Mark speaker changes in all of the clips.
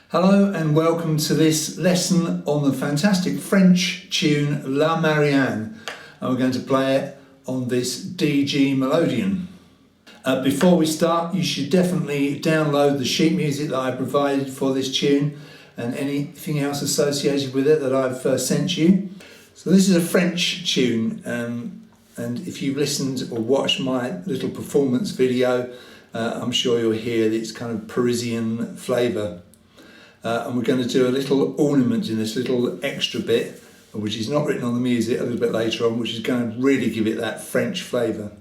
Speaker 1: Hello and welcome to this lesson on the fantastic French tune La Marianne, and we're going to play it on this DG Melodeon. Before we start, you should definitely download the sheet music that I provided for this tune and anything else associated with it that I've sent you. So this is a French tune, and if you've listened or watched my little performance video, I'm sure you'll hear this kind of Parisian flavour. And we're going to do a little ornament in this little extra bit, which is not written on the music, a little bit later on, which is going to really give it that French flavour.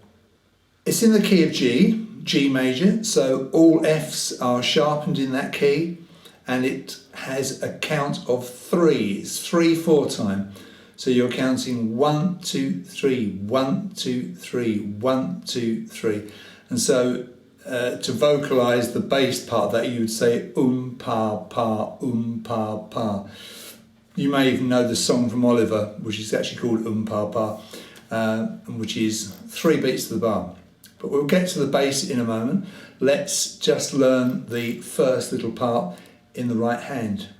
Speaker 1: It's in the key of G, G major, so all Fs are sharpened in that key, and it has a count of 3. It's 3/4 time. So you're counting 1, 2, 3, 1, 2, 3, 1, 2, 3. And so to vocalise the bass part of that, you would say pa pa pa pa. You may even know the song from Oliver, which is actually called pa pa, which is 3 beats to the bar. But we'll get to the bass in a moment. Let's just learn the first little part in the right hand.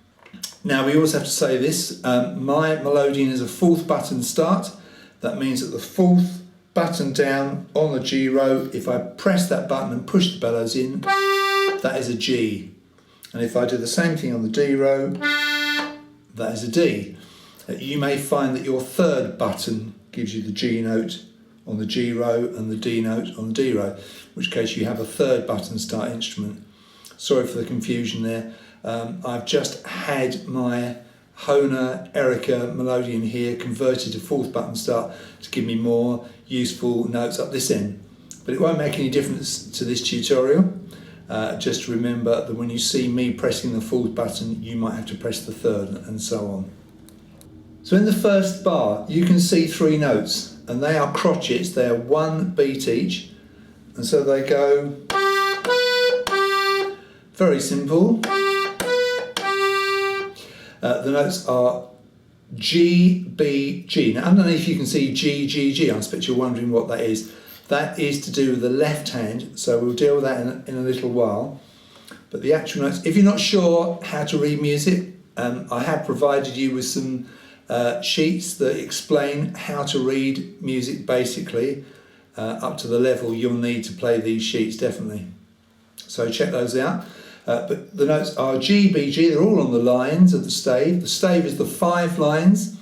Speaker 1: Now we always have to say this, my Melodeon is a 4th button start. That means that the 4th button down on the G row, if I press that button and push the bellows in, that is a G. And if I do the same thing on the D row, that is a D. You may find that your 3rd button gives you the G note on the G row and the D note on the D row, in which case you have a 3rd button start instrument. Sorry for the confusion there. I've just had my Hohner Erica Melodeon here converted to 4th button start to give me more useful notes up this end, but it won't make any difference to this tutorial. Just remember that when you see me pressing the 4th button, you might have to press the 3rd, and so on. So in the first bar you can see 3 notes, and they are crotchets. They are 1 beat each, and so they go very simple. The notes are G, B, G. Now underneath you can see G, G, G. I expect you're wondering what that is. That is to do with the left hand, so we'll deal with that in a little while. But the actual notes, if you're not sure how to read music, I have provided you with some sheets that explain how to read music basically, up to the level you'll need to play these sheets definitely. So check those out. But the notes are G, B, G. They're all on the lines of the stave. The stave is the 5 lines.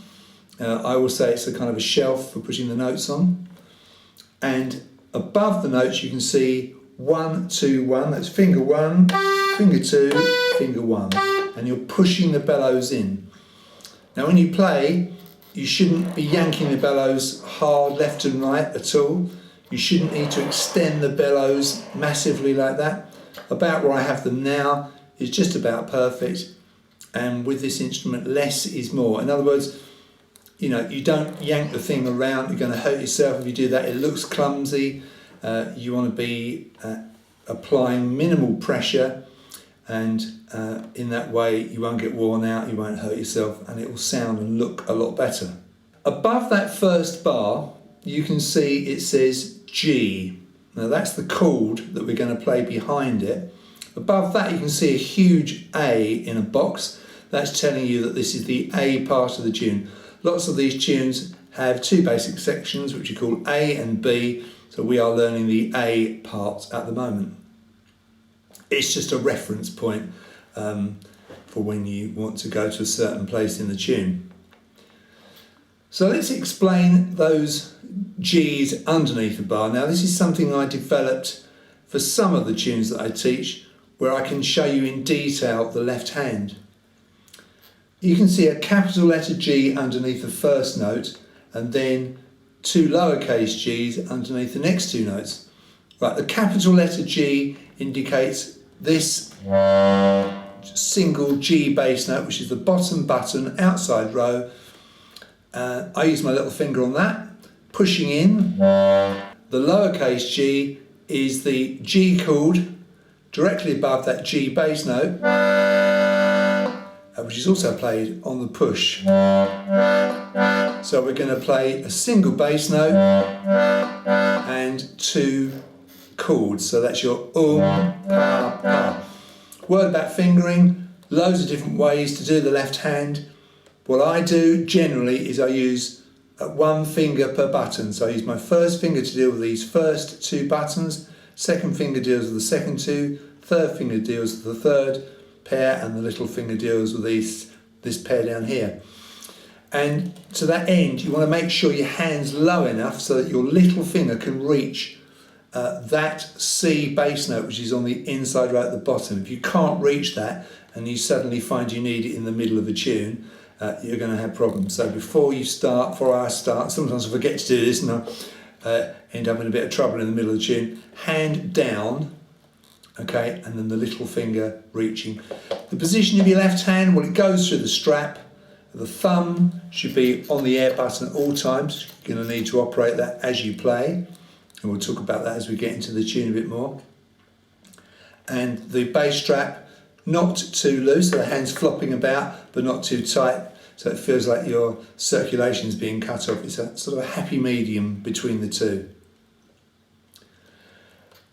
Speaker 1: I will say it's a kind of a shelf for putting the notes on. And above the notes you can see 1, 2, 1. That's finger 1, finger 2, finger 1. And you're pushing the bellows in. Now when you play, you shouldn't be yanking the bellows hard left and right at all. You shouldn't need to extend the bellows massively like that. About where I have them now is just about perfect, and with this instrument less is more. In other words, you know, you don't yank the thing around, you're going to hurt yourself if you do that. It looks clumsy. You want to be applying minimal pressure, and in that way you won't get worn out, you won't hurt yourself, and it will sound and look a lot better. Above that first bar you can see it says G. Now that's the chord that we're going to play behind it. Above that you can see a huge A in a box. That's telling you that this is the A part of the tune. Lots of these tunes have 2 basic sections which are called A and B, so we are learning the A part at the moment. It's just a reference point for when you want to go to a certain place in the tune. So let's explain those G's underneath the bar. Now this is something I developed for some of the tunes that I teach, where I can show you in detail the left hand. You can see a capital letter G underneath the first note, and then 2 lowercase g's underneath the next 2 notes. Right, the capital letter G indicates this single G bass note, which is the bottom button outside row. I use my little finger on that, pushing in. The lowercase g is the G chord directly above that G bass note, which is also played on the push. So we're going to play a single bass note and 2 chords. So that's your pa, pa. Word about fingering, loads of different ways to do the left hand. What I do generally is I use one finger per button. So I use my first finger to deal with these first two buttons, second finger deals with the second two, third finger deals with the third pair, and the little finger deals with this pair down here. And to that end, you want to make sure your hand's low enough so that your little finger can reach that C bass note, which is on the inside right at the bottom. If you can't reach that and you suddenly find you need it in the middle of a tune, you're going to have problems. So before I start, sometimes I forget to do this and I end up in a bit of trouble in the middle of the tune. Hand down, okay, and then the little finger reaching. The position of your left hand, well, it goes through the strap. The thumb should be on the air button at all times. You're going to need to operate that as you play, and we'll talk about that as we get into the tune a bit more. And the bass strap, not too loose, so the hand's flopping about, but not too tight, so it feels like your circulation is being cut off. It's a sort of a happy medium between the two.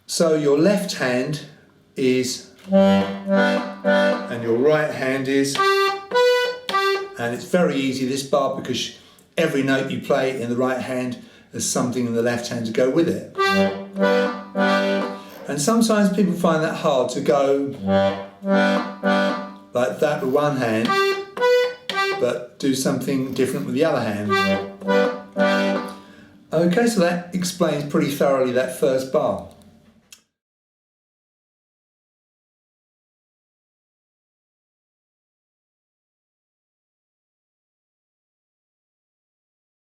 Speaker 1: So your left hand is, and your right hand is, and it's very easy, this bar, because every note you play in the right hand has something in the left hand to go with it. And sometimes people find that hard to go like that with one hand, but do something different with the other hand. Okay, so that explains pretty thoroughly that first bar.